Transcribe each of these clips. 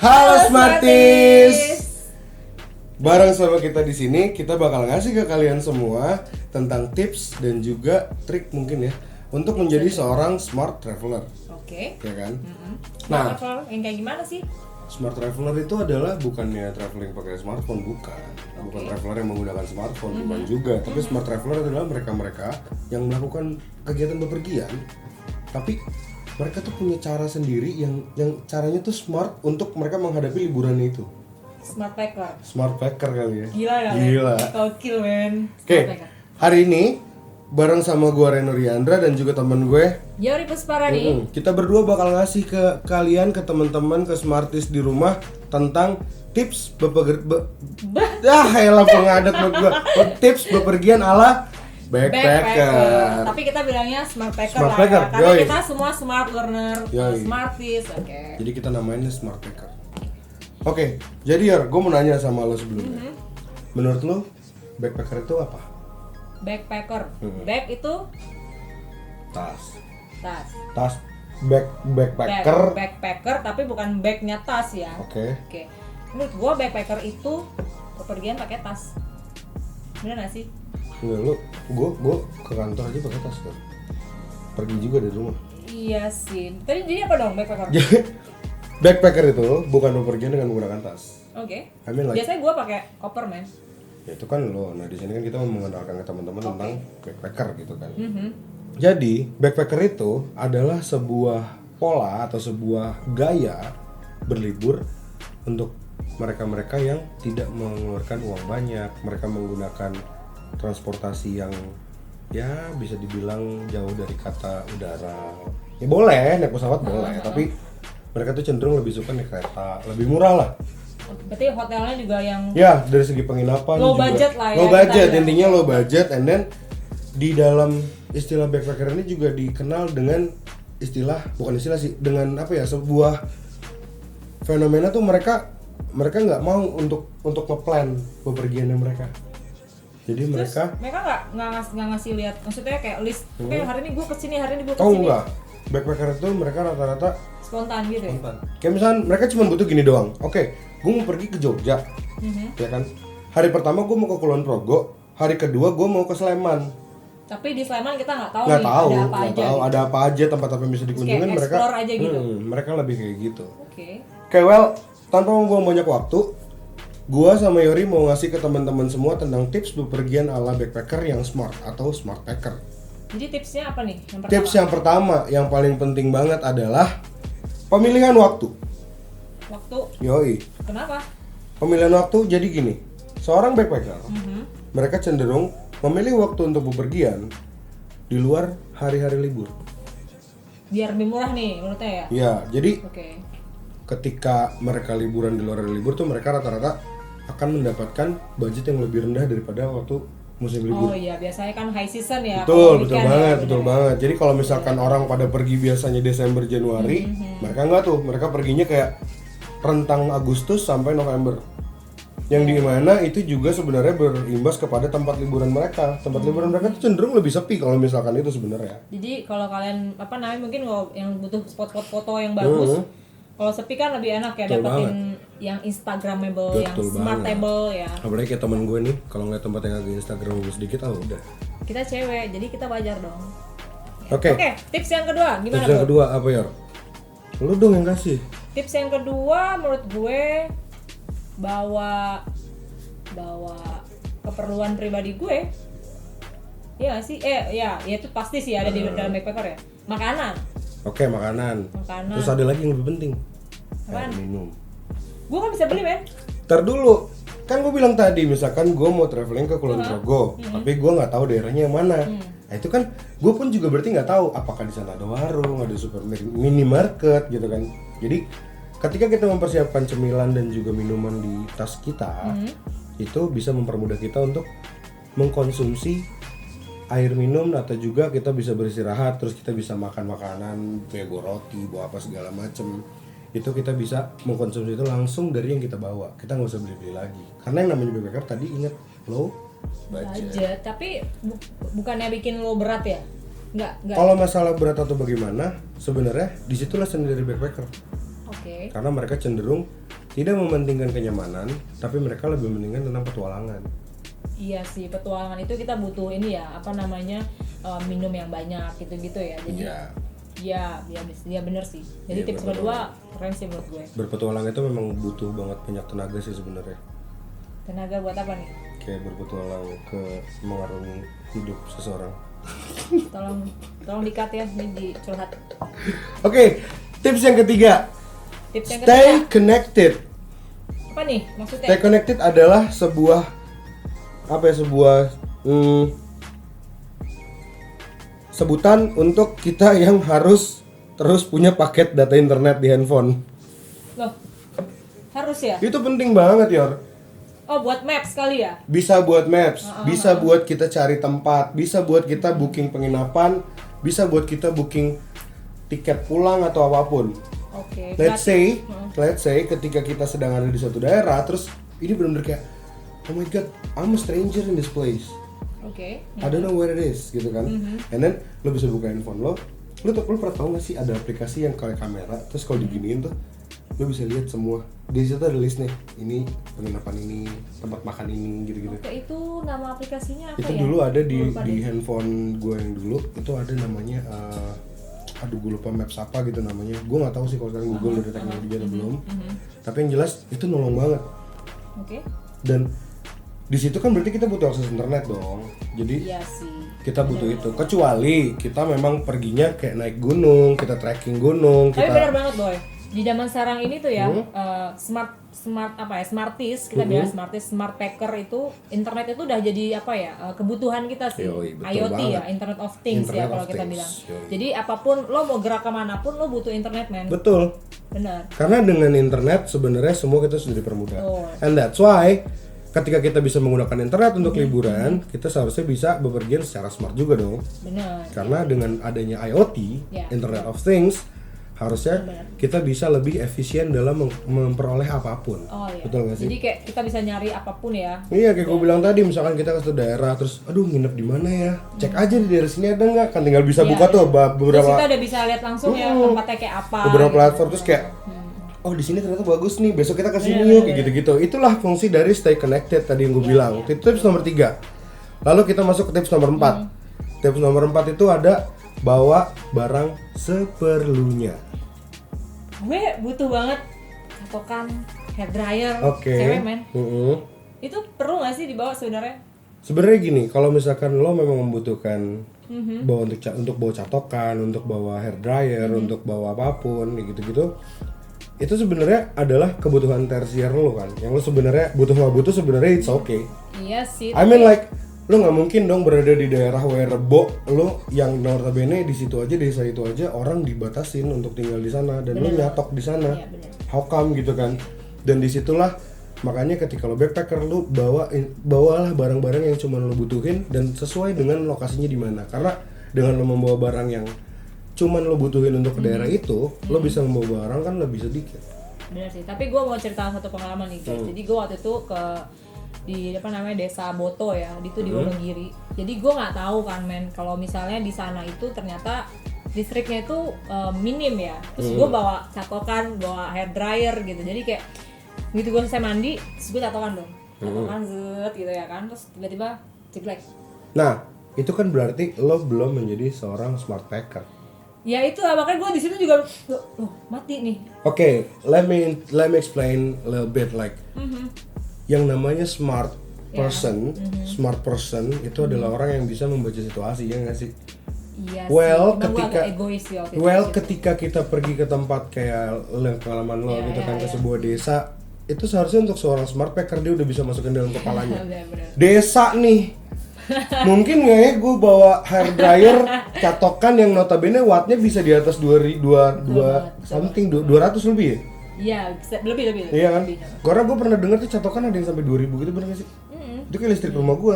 Halo Smarties. Bareng sama kita di sini, kita bakal ngasih ke kalian semua tentang tips dan juga trik mungkin ya untuk menjadi seorang smart traveler. Oke. Ya kan? Smart traveler yang kayak gimana sih? Smart traveler itu adalah bukannya traveling pakai smartphone, bukan. Bukan traveler yang menggunakan smartphone, bukan juga. Tapi smart traveler adalah mereka-mereka yang melakukan kegiatan bepergian, tapi mereka tuh punya cara sendiri yang caranya tuh smart untuk mereka menghadapi liburannya itu. Smart packer. Smart packer kali ya. Gila kali. Gila. Gokil men. Oke, Smart packer. hari ini bareng sama gue Reno Riandra dan juga temen gue Yori Pusparani. kita berdua bakal ngasih ke kalian, ke teman-teman, ke Smarties di rumah tentang tips elah pengadat buat gue. Tips bepergian ala backpacker. Tapi kita bilangnya smart packer Smart lah packer, ya. Karena yoi. kita semua smart learner, Yoi. smarties. Oke. Jadi kita namainnya smart packer. Oke, jadi ya gue mau nanya sama lo sebelumnya. Menurut lo backpacker itu apa? Backpacker. Back itu Tas. tas. Backpacker. Backpacker tapi bukan bagnya tas ya. Oke. Oke. Menurut gua backpacker itu bepergian pakai tas. Bener gak sih? Enggak, gue ke kantor aja pakai tas kan. Pergi juga dari rumah. Iya sih. Tadi jadi apa dong backpacker? Backpacker itu bukan bepergian dengan menggunakan tas. Oke. I mean like, Biasanya gua pakai koper men. ya itu kan lo. Nah di sini kan kita mengenalkan ke teman-teman tentang backpacker gitu kan. Jadi backpacker itu adalah sebuah pola atau sebuah gaya berlibur untuk mereka-mereka yang tidak mengeluarkan uang banyak. Mereka menggunakan transportasi yang ya bisa dibilang jauh dari kata udara. Ya boleh naik pesawat boleh, tapi mereka tuh cenderung lebih suka naik kereta, lebih murah lah. Berarti hotelnya juga yang Ya dari segi penginapan low juga budget lah ya, low kita budget bilang. intinya low budget. And then di dalam istilah backpacker ini juga dikenal dengan bukan istilah sih, dengan apa ya, sebuah fenomena tuh mereka nggak mau untuk ngeplan bepergiannya mereka. Jadi Terus, mereka nggak ngasih lihat, maksudnya kayak list. Oke, hari ini gue kesini, hari ini gue kesini. oh enggak, backpacker itu mereka rata-rata Spontan gitu ya. spontan. Kayak misalnya mereka cuma butuh gini doang. Oke, gue mau pergi ke Jogja, ya kan. Hari pertama gue mau ke Kulon Progo, hari kedua gue mau ke Sleman. Tapi di Sleman kita nggak tahu Nggak nih tahu, ada apa nggak aja. tahu gitu. ada apa aja, tempat apa yang bisa dikunjungin. kayak Mereka explore aja gitu. mereka lebih kayak gitu. Oke. Oke, well, tanpa membuang banyak waktu, gua sama Yori mau ngasih ke teman-teman semua tentang tips bepergian ala backpacker yang smart atau smart packer. Jadi tipsnya apa nih? Yang pertama. Tips yang pertama, yang paling penting banget adalah pemilihan waktu. Waktu. Yoi, Kenapa? pemilihan waktu jadi gini. Seorang backpacker, mereka cenderung memilih waktu untuk bepergian di luar hari-hari libur. Biar lebih murah nih menurutnya ya. Ya, jadi Oke. ketika mereka liburan di luar hari libur tuh mereka rata-rata akan mendapatkan budget yang lebih rendah daripada waktu musim libur. Oh iya, biasanya kan high season ya. Betul, kalau betul weekend banget, ya, betul bener. banget. Jadi kalau misalkan orang pada pergi biasanya Desember, Januari, mereka enggak tuh, mereka perginya kayak rentang Agustus sampai November. Yang di mana itu juga sebenarnya berimbas kepada tempat liburan mereka. Tempat liburan mereka tuh cenderung lebih sepi kalau misalkan itu sebenarnya. Jadi kalau kalian apa namanya mungkin kalau yang butuh spot-spot foto yang bagus, kalau sepi kan lebih enak ya, Betul dapetin yang instagramable, yang Betul smartable ya. Apalagi kayak teman gue nih, kalau ngeliat tempat yang agak Instagramable sedikit, udah. Kita cewek, jadi kita wajar dong. Oke. Oke, tips yang kedua gimana Terus yang Bro? kedua apa ya? Lu dong yang kasih. Tips yang kedua menurut gue bawa keperluan pribadi gue. Iya sih, ya itu pasti sih ada di dalam backpacker ya. Makanan. Oke, makanan. Makanan. Terus ada lagi yang lebih penting. Apaan? Air minum. Gue kan bisa beli men. Ntar dulu, kan gue bilang tadi misalkan gue mau traveling ke Kulon Progo, tapi gue nggak tahu daerahnya yang mana. Nah itu kan gue pun juga berarti nggak tahu apakah di sana ada warung, ada minimarket gitu kan. Jadi ketika kita mempersiapkan cemilan dan juga minuman di tas kita, itu bisa mempermudah kita untuk mengkonsumsi air minum, atau juga kita bisa beristirahat, terus kita bisa makan makanan kayak roti, bawa apa segala macem. Itu kita bisa mengkonsumsi itu langsung dari yang kita bawa. Kita nggak usah beli-beli lagi. Karena yang namanya backpacker tadi ingat low budget. Tapi bukannya bikin lo berat ya? Enggak. Kalau masalah berat atau bagaimana, sebenarnya disitulah seni dari backpacker. Oke. Karena mereka cenderung tidak mementingkan kenyamanan, tapi mereka lebih mementingkan tentang petualangan. Iya sih, petualangan itu kita butuh ini ya, apa namanya, minum yang banyak gitu-gitu ya. Jadi Iya. ya bener sih. Jadi Iya, tips kedua keren sih menurut gue. Berpetualang itu memang butuh banget banyak tenaga sih sebenarnya. Tenaga buat apa nih? Kayak berpetualang ke mengarungi hidup seseorang. Tolong di-cut ya, ini di curhat. Oke, tips yang ketiga. Tips yang Stay ketiga, connected. apa nih maksudnya? Stay connected adalah sebuah sebutan untuk kita yang harus terus punya paket data internet di handphone. Loh, harus ya? Itu penting banget, Yor. Oh, buat maps kali ya? Bisa buat maps, bisa buat kita cari tempat, bisa buat kita booking penginapan, bisa buat kita booking tiket pulang atau apapun. Oke. Let's say ketika kita sedang ada di suatu daerah, terus ini benar-benar kayak, oh my god, I'm a stranger in this place. Oke. I don't know where it is, gitu kan. And then lo bisa buka handphone lo pernah tahu nggak sih ada aplikasi yang kayak kamera, terus kalau diginiin tuh lo bisa lihat semua. Di situ ada list nih, ini penginapan ini, tempat makan ini, gitu-gitu. Oke, itu nama aplikasinya apa Itu ya? dulu ada Lupa di deh. handphone gue yang dulu, itu ada namanya aduh gue lupa maps apa gitu namanya. Gue nggak tahu sih kalau sekarang Google udah teknologi atau belum. Tapi yang jelas itu nolong banget. Oke. Dan di situ kan berarti kita butuh akses internet dong. Jadi Iya sih. kita butuh itu. Kecuali kita memang perginya kayak naik gunung, kita trekking gunung, Tapi kita benar banget boy. Di zaman sekarang ini tuh ya, smarties, kita bilang smarties, smart packer itu internet itu udah jadi apa ya, kebutuhan kita sih. Yoi, betul IoT banget. ya, Internet of Things Internet ya kalau of kita Things, bilang. yoi. Jadi apapun lo mau gerak kemana pun lo butuh internet men. betul. Benar. Karena dengan internet sebenarnya semua kita sudah dipermudah. Oh. And that's why ketika kita bisa menggunakan internet untuk liburan, kita seharusnya bisa bepergian secara smart juga dong. Benar. Karena dengan adanya IoT, Ya. Internet of Things, harusnya kita bisa lebih efisien dalam memperoleh apapun. Oh iya. Betul nggak sih? Jadi kayak kita bisa nyari apapun ya. Iya, kayak gue bilang tadi, misalkan kita ke suatu daerah, terus aduh nginep di mana ya? Cek aja di daerah sini ada nggak? Kan tinggal bisa Iya, buka tuh Terus beberapa kita udah bisa lihat langsung ya tempatnya kayak apa. beberapa gitu. platform, terus kayak oh di sini ternyata bagus nih, besok kita ke sini yuk, kayak gitu-gitu. Itulah fungsi dari stay connected tadi yang gue bilang. Itu tips nomor 3. Lalu kita masuk ke tips nomor 4. Tips nomor 4 itu ada bawa barang seperlunya. Gue butuh banget catokan hair dryer Oke. cewek men. Mm-mm. Itu perlu nggak sih dibawa sebenarnya? Sebenarnya gini, kalau misalkan lo memang membutuhkan bawa untuk bawa catokan, untuk bawa hair dryer, untuk bawa apapun kayak gitu-gitu, itu sebenarnya adalah kebutuhan tersier lo kan. Yang lo sebenarnya butuh nggak butuh sebenarnya it's okay. Iya sih. I mean like lo nggak mungkin dong berada di daerah Werebo lo yang notabene di situ aja, desa itu aja orang dibatasin untuk tinggal di sana dan lo nyatok di sana. Iya, bener. How come gitu kan? Dan disitulah makanya ketika lo backpacker lo bawalah barang-barang yang cuma lo butuhin dan sesuai dengan lokasinya di mana. Karena dengan lo membawa barang yang cuman lo butuhin untuk ke daerah itu, lo bisa membawa barang kan lebih sedikit. Bener sih. Tapi gue mau cerita satu pengalaman nih guys. Jadi gue waktu itu di apa namanya desa Boto ya, di Wonogiri. Jadi gue nggak tahu kan men kalau misalnya di sana itu ternyata listriknya itu minim ya. Terus gue bawa catokan, bawa hair dryer gitu. Jadi kayak gitu gue selesai mandi, terus gue catokan dong. Catokan zet gitu ya kan. Terus tiba-tiba jeblek. Nah, itu kan berarti lo belum menjadi seorang smart packer. Ya itu lah, makanya gue di situ juga loh, mati nih. Oke, let me explain a little bit like yang namanya smart person itu adalah orang yang bisa membaca situasi, ya nggak sih? Iya Well, sih. Emang gue agak egois sih waktu itu. ketika kita pergi ke tempat kayak pengalaman lo Iya, gitu kan ke iya. sebuah desa, itu seharusnya untuk seorang smart packer dia udah bisa masukin dalam kepalanya. Bener-bener. Desa nih. Mungkin nggak ya gue bawa hair dryer catokan yang notabene wattnya bisa di atas 200 lebih ya? Iya, lebih. Iya kan? Lebih. Karena gue pernah dengar tuh catokan ada yang sampai 2000 gitu, bener gak sih? Itu kayak listrik rumah gue.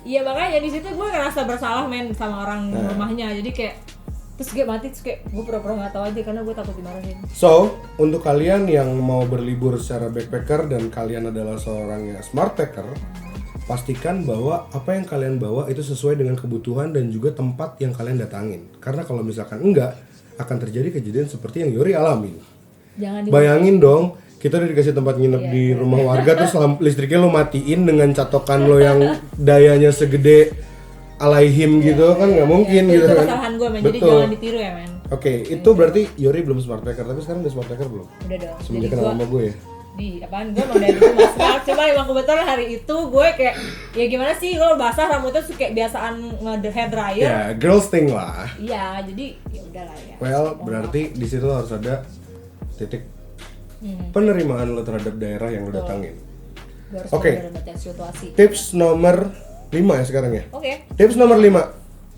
Iya makanya di situ gue ngerasa bersalah men sama orang Nah. rumahnya. Jadi kayak terus gue mati, terus kayak gue pura-pura nggak tahu aja karena gue takut dimarahin. So, untuk kalian yang mau berlibur secara backpacker dan kalian adalah seorang yang smart packer, pastikan bahwa apa yang kalian bawa itu sesuai dengan kebutuhan dan juga tempat yang kalian datangin. Karena kalau misalkan enggak, akan terjadi kejadian seperti yang Yori alami. Jangan Bayangin dong, kita udah dikasih tempat nginep Iya. di rumah warga terus listriknya lo matiin dengan catokan lo yang dayanya segede alaihim gitu kan nggak mungkin gitu Itu kan. kesalahan gue men, jadi Betul. jangan ditiru ya men. Oke, itu berarti Yori belum smart packer, tapi sekarang udah smart packer belum? Udah dong. Semenjak Jadi kenal gue sama gue ya? di apaan gue emang dari dulu mas smart, cuma emang kebetulan hari itu gue kayak ya gimana sih lo basah rambutnya tuh kayak biasaan hair dryer. Ya, girls thing lah. Iya, jadi ya udahlah ya. Well, berarti di situ harus ada titik penerimaan lo terhadap daerah yang lo datangin. Gue harus Oke. benar-benar baca situasi. Tips nomor 5 ya sekarang ya. Oke. Tips nomor 5.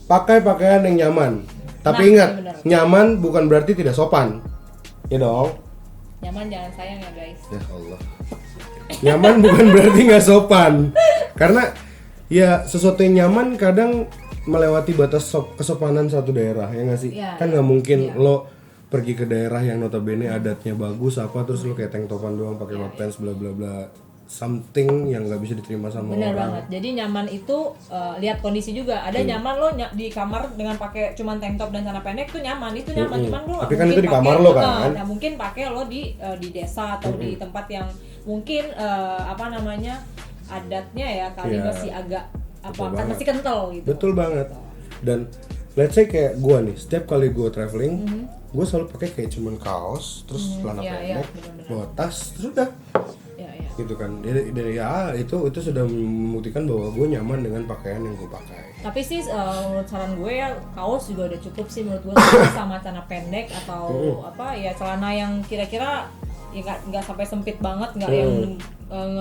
Pakai pakaian yang nyaman. Tapi Nah, ingat, ini benar. nyaman bukan berarti tidak sopan. Ya dong. Nyaman jangan sayang ya guys. Ya Allah. Nyaman bukan berarti nggak sopan. Karena ya sesuatu yang nyaman kadang melewati batas kesopanan satu daerah ya nggak sih? Iya, Kan iya. nggak mungkin Iya. lo pergi ke daerah yang notabene adatnya bagus apa terus lo kayak tank topan doang pakai hot pants bla bla bla, something yang nggak bisa diterima sama Bener orang. banget. Jadi nyaman itu lihat kondisi juga. Ada nyaman lo di kamar dengan pakai cuman tank top dan celana pendek tuh nyaman, itu nyaman. Cuman lo nggak Tapi kan mungkin itu di pakai- kamar lo kan? Nggak mungkin pakai lo di desa atau di tempat yang mungkin apa namanya adatnya ya kali Iya. masih agak apa Betul kan banget. masih kental gitu. Betul banget. Dan let's say kayak gue nih, setiap kali gue traveling, gue selalu pakai kayak cuman kaos, terus celana Iya, iya, pendek, benar-benar. bawa tas, terus udah. Ya, ya. Gitu kan. Dari ya itu sudah membuktikan bahwa gue nyaman dengan pakaian yang gue pakai. Tapi sih menurut saran gue ya kaos juga udah cukup sih menurut gue kaos sama celana pendek atau apa ya celana yang kira-kira ya nggak sampai sempit banget, nggak yang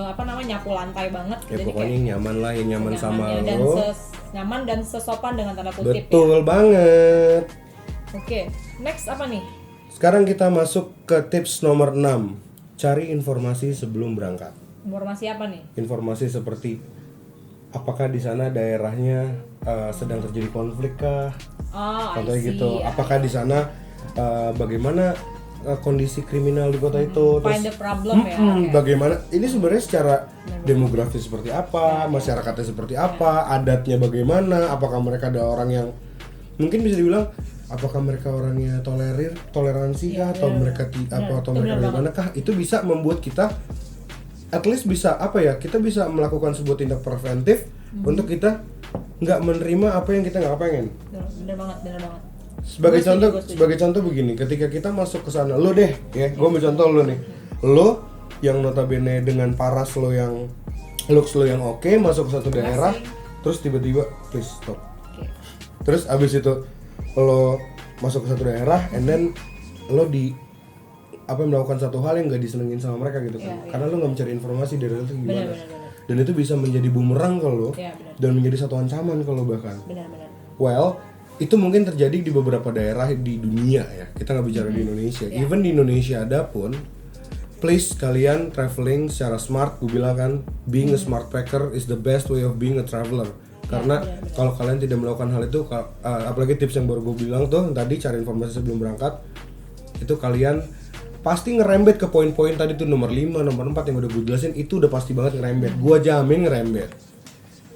apa namanya nyapu lantai banget. Ya pokoknya yang nyaman lah, yang nyaman sama nyamannya dan lo. nyaman dan sesopan dengan tanda kutip. Betul banget. Oke, next apa nih? Sekarang kita masuk ke tips nomor 6. Cari informasi sebelum berangkat. Informasi apa nih? Informasi seperti apakah di sana daerahnya sedang terjadi konflik kah? Oh, I Contohnya see. gitu. Apakah di sana bagaimana kondisi kriminal di kota itu? Find the problem ya. Oke. Bagaimana? Ini sebenarnya secara demografis seperti apa, masyarakatnya seperti apa, adatnya bagaimana? Apakah mereka ada orang yang mungkin bisa dibilang apakah mereka orangnya toleransi kah atau mereka atau mereka bagaimana kah? Itu bisa membuat kita at least bisa apa ya? Kita bisa melakukan sebuah tindak preventif untuk kita nggak menerima apa yang kita nggak pengen. Bener banget, bener banget. Sebagai Gua setuju, contoh, gua setuju. sebagai contoh begini, ketika kita masuk ke sana, lo deh, ya, gue mau contoh lo nih, lo yang notabene dengan paras lo yang looks lo yang oke, masuk ke satu daerah, terus tiba-tiba please stop. Oke. Terus abis itu lo masuk ke satu daerah, and then lo melakukan satu hal yang nggak disenengin sama mereka gitu kan, karena lo nggak mencari informasi dari itu gimana, Benar. dan itu bisa menjadi bumerang kalau Iya, benar. dan menjadi satu ancaman kalau bahkan. Benar. Well, itu mungkin terjadi di beberapa daerah di dunia ya. Kita nggak bicara di Indonesia. Even di Indonesia ada pun, please kalian traveling secara smart. Gue bilang kan, being a smart packer is the best way of being a traveler. Karena kalau kalian tidak melakukan hal itu, apalagi tips yang baru gue bilang tuh tadi cari informasi sebelum berangkat, itu kalian pasti ngerembet ke poin-poin tadi tuh nomor 5, nomor 4 yang udah gue jelasin, itu udah pasti banget ngerembet. Gue jamin ngerembet.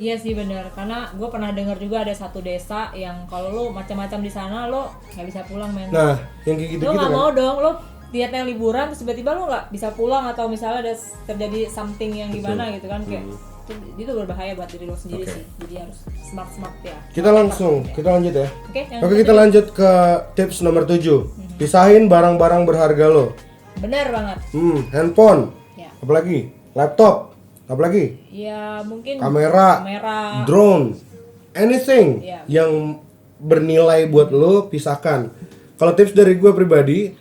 Iya sih benar, karena gue pernah dengar juga ada satu desa yang kalau lo macam-macam di sana lo nggak bisa pulang men. Nah, yang kayak gitu-gitu Lo nggak kan. mau dong, lo niatnya liburan terus tiba-tiba lo nggak bisa pulang atau misalnya ada terjadi something yang gimana gitu kan kayak itu berbahaya buat diri lo sendiri Oke. sih. Jadi harus smart ya. Kita lanjut ya. Oke, yang Oke, kita lanjut ke tips nomor 7. Pisahin barang-barang berharga lo. benar banget. Handphone. Ya. Apalagi? Laptop. Apalagi? Ya mungkin Kamera. Drone. Anything Iya. yang bernilai buat lo pisahkan. Kalau tips dari gue pribadi,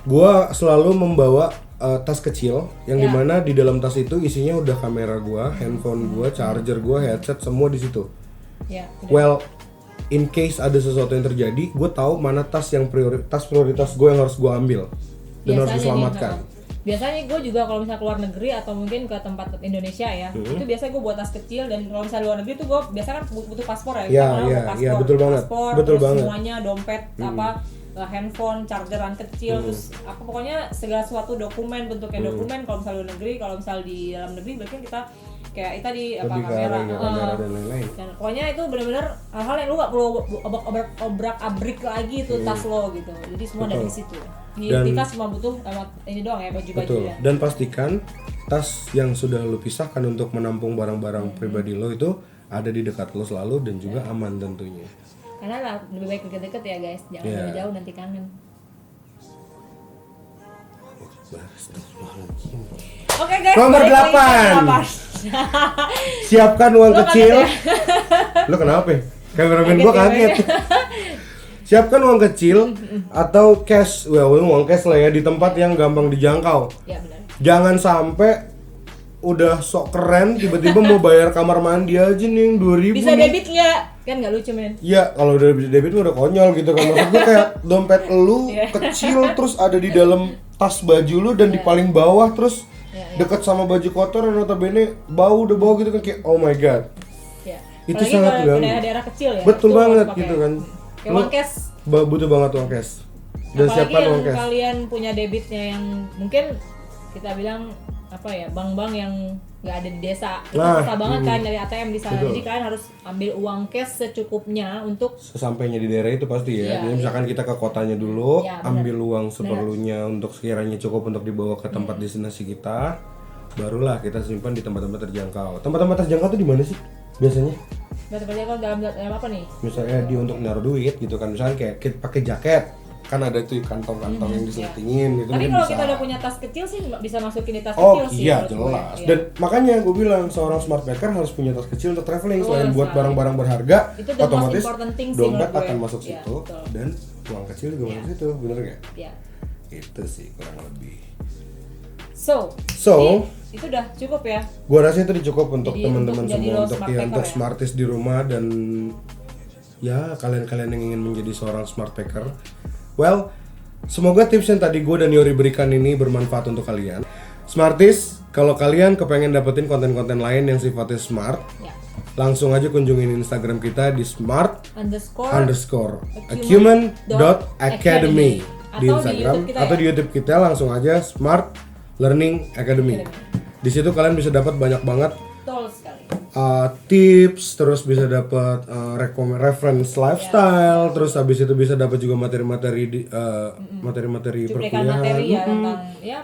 gue selalu membawa tas kecil yang dimana di dalam tas itu isinya udah kamera gue, handphone gue, charger gue, headset semua di situ. Ya. Well, in case ada sesuatu yang terjadi, gue tahu mana tas yang prioritas gue yang harus gue ambil dan harus diselamatkan. Biasanya gue juga kalau misalnya keluar negeri atau mungkin ke tempat Indonesia ya, itu biasanya gue buat tas kecil dan kalau misalnya luar negeri tuh gue biasa kan butuh paspor ya, Iya, karena iya, paspor, iya, betul banget. paspor, Betul terus banget. semuanya dompet handphone, chargeran kecil, terus apa pokoknya segala sesuatu dokumen bentuknya dokumen kalau misalnya luar negeri, kalau misalnya di dalam negeri berarti kita kayak tadi apa lebih ke arah kamera, kamera dan lain-lain. dan pokoknya itu benar-benar hal-hal yang lu gak perlu obrak-abrik lagi tuh tas lo gitu. Jadi semua Betul. dari situ. Di Dan- tas cuma butuh ini doang ya, baju-baju Betul. ya. Dan pastikan tas yang sudah lu pisahkan untuk menampung barang-barang pribadi lo itu ada di dekat lo selalu dan juga aman tentunya. Karena lah, lebih baik deket-deket ya guys, jangan Iya. jauh-jauh nanti kangen. Astagfirullahaladzim. Oke guys, Nomor balik lagi ke 8. delapan. Siapkan uang Lo kecil. kaget Lo kenapa? Kameramen Kaget gua ya, kaget. Siapkan uang kecil atau cash, uang cash lah ya di tempat yang gampang dijangkau. Ya benar. Jangan sampai udah sok keren tiba-tiba mau bayar kamar mandi aja nih yang 2.000 Bisa nih. debit nggak? Kan nggak lucu men. Iya, kalau udah bisa debit mah udah konyol gitu kan. Maksud gue kayak dompet lu Iya. kecil terus ada di dalam tas baju lu dan di paling bawah terus deket sama baju kotor dan notabene udah bau gitu kan kayak oh my god. Ya. Itu Apalagi sangat ke ganggu. daerah-daerah kecil ya. Betul Itu banget harus pakai. gitu kan. Kayak uang cash. Butuh banget uang cash. Dan Apalagi siapkan yang uang cash. kalian punya debitnya yang mungkin kita bilang apa ya, bank-bank yang nggak ada di desa itu Nah, susah banget kan dari ATM di sana. betul. Jadi kalian harus ambil uang cash secukupnya untuk Sesampainya di daerah itu pasti ya. Iya, Jadi misalkan kita ke kotanya dulu, Iya, benar. ambil uang seperlunya untuk sekiranya cukup untuk dibawa ke tempat destinasi kita, barulah kita simpan di tempat-tempat terjangkau. Tempat-tempat terjangkau tuh di mana sih biasanya? seperti kalau dalam apa nih? Misalnya dia untuk naruh duit gitu kan, misalnya kayak kita pakai jaket, kan ada tuh kantong-kantong yang disetingin gitu. Tapi kan kalau bisa. kita udah punya tas kecil sih bisa masukin di tas Oh kecil sih. iya menurut gue. jelas. Iya. Dan makanya gue bilang seorang smart packer harus punya tas kecil untuk traveling. Betul Selain buat sekali. barang-barang berharga, Itu the most otomatis important thing sih dompet menurut gue. akan masuk Iya, situ betul. dan uang kecil juga masuk situ, bener gak? Ya. Itu sih kurang lebih. So, So, itu udah cukup ya. gue rasa itu cukup untuk Jadi, teman-teman untuk jadi semua lo untuk smart ya packer untuk ya? smarties di rumah dan ya kalian-kalian yang ingin menjadi seorang smart packer. Well, semoga tips yang tadi gue dan Yori berikan ini bermanfaat untuk kalian. Smarties, kalau kalian kepengen dapetin konten-konten lain yang sifatnya smart, Ya. langsung aja kunjungin Instagram kita di smart_acumen.academy di Instagram atau di YouTube kita langsung aja Smart Learning Academy. Di situ kalian bisa dapat banyak banget Betul sekali. tips, terus bisa dapat reference lifestyle, terus habis itu bisa dapat juga materi-materi materi-materi Cuplikan perkuliahan. materi ya tentang ya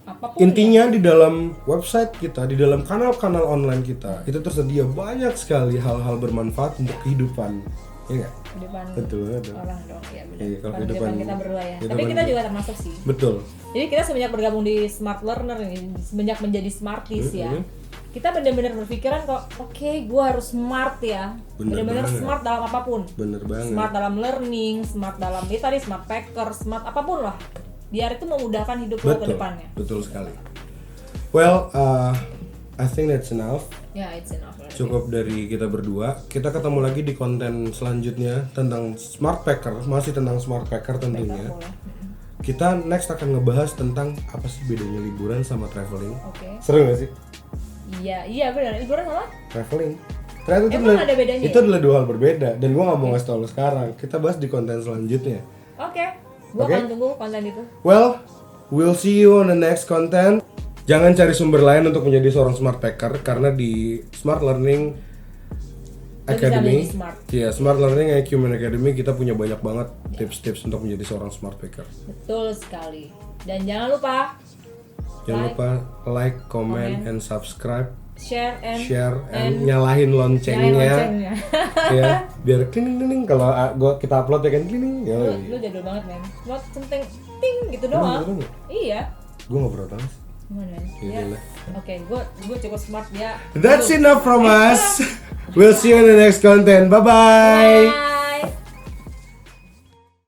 apapun. Intinya di dalam website kita, di dalam kanal-kanal online kita, itu tersedia banyak sekali hal-hal bermanfaat untuk kehidupan. Iya nggak? Kehidupan Betul. orang dong ya benar. Iya, kalau Kehidupan kehidupan- kita berdua ya. kehidupan Tapi kita kita. juga termasuk sih. Betul. Jadi kita semenjak bergabung di Smart Learner ini, semenjak menjadi smarties ya, kita benar-benar berpikiran kok, oke, gue harus smart ya, Bener benar-benar banget. smart dalam apapun, Bener banget. smart dalam learning, smart dalam ini tadi smart packer, smart apapun lah, biar itu memudahkan hidup lo ke depannya. Betul sekali. Well, I think that's enough. Ya, it's enough. already. Cukup dari kita berdua. Kita ketemu lagi di konten selanjutnya tentang smart packer, masih tentang smart packer tentunya. Boleh. Kita next akan ngebahas tentang apa sih bedanya liburan sama traveling. Oke. Seru gak sih? Iya benar. Liburan apa? Traveling. Ternyata itu Emang adalah- ada bedanya itu ya? adalah dua hal berbeda dan gua nggak mau ngasih tau lu sekarang. Kita bahas di konten selanjutnya. Oke. Gua Oke. akan tunggu konten itu. Well, we'll see you on the next content. Jangan cari sumber lain untuk menjadi seorang smart packer karena di Smart Learning Lo bisa Academy, menjadi smart. iya Smart Learning Acumen Academy kita punya banyak banget tips-tips untuk menjadi seorang smart packer. Betul sekali. Dan jangan lupa Jangan Like, lupa like, comment, comment, and subscribe, share and nyalahin loncengnya, loncengnya. ya biar klining kalau kita upload ya kan klining. Ya, Lu jadul banget men. Cuma centeng ting gitu doang. gitu doang ya? Iya. gue nggak pernah tahu sih. Gimana men? Gitu Ya. lah. Oke, gue cukup smart ya. That's enough from us. We'll see you in the next content. Bye bye. Bye.